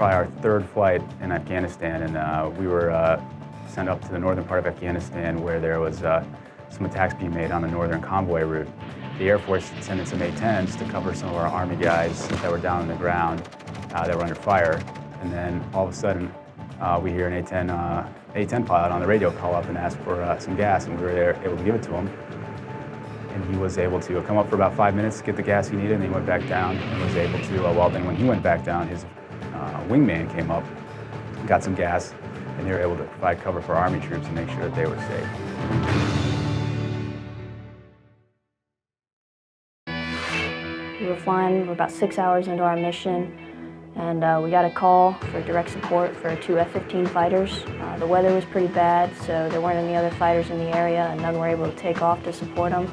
probably our third flight in Afghanistan, and we were sent up to the northern part of Afghanistan where there was some attacks being made on the northern convoy route. The Air Force sent in some A-10s to cover some of our Army guys that were down on the ground that were under fire. And then all of a sudden, we hear an A-10 pilot on the radio call up and ask for some gas, and we were there able to give it to him. And he was able to come up for about 5 minutes, get the gas he needed, and he went back down and was able to, well then when he went back down, his wingman came up, got some gas, and they were able to provide cover for Army troops and make sure that they were safe. We were flying, we're about 6 hours into our mission, and we got a call for direct support for 2 F-15 fighters. The weather was pretty bad, so there weren't any other fighters in the area, and none were able to take off to support them.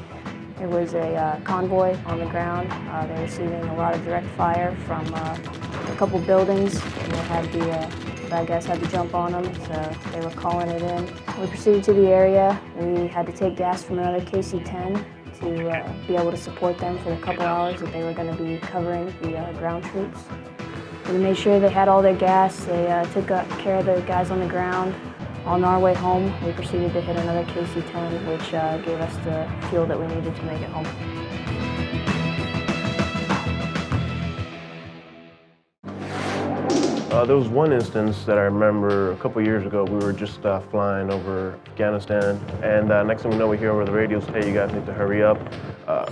There was a convoy on the ground. They were receiving a lot of direct fire from a couple buildings, and they had the bad guys had to jump on them, so they were calling it in. We proceeded to the area. We had to take gas from another KC-10 to be able to support them for the couple hours that they were going to be covering the ground troops. We made sure they had all their gas. They took care of the guys on the ground. On our way home, we proceeded to hit another KC-10, which gave us the fuel that we needed to make it home. There was one instance that I remember a couple years ago. We were just flying over Afghanistan, and next thing we know, we hear over the radios, hey, you guys need to hurry up.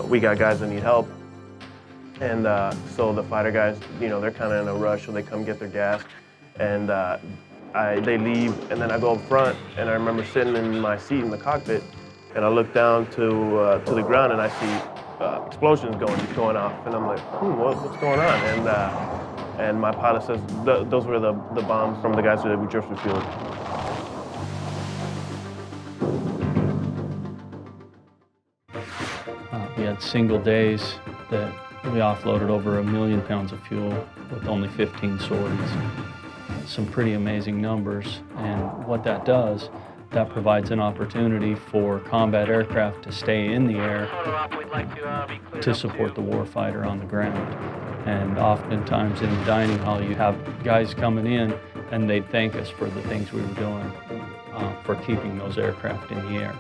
We got guys that need help. And so the fighter guys, you know, they're kind of in a rush, so they come get their gas. And they leave, and then I go up front, and I remember sitting in my seat in the cockpit, and I look down to the ground, and I see explosions going off, and I'm like, what's going on? And my pilot says, those were the bombs from the guys that we just refueled. We had single days that we offloaded over 1 million pounds of fuel with only 15 sorties. Some pretty amazing numbers, and what that does, that provides an opportunity for combat aircraft to stay in the air to support the warfighter on the ground. And oftentimes in the dining hall, you have guys coming in and they thank us for the things we were doing for keeping those aircraft in the air.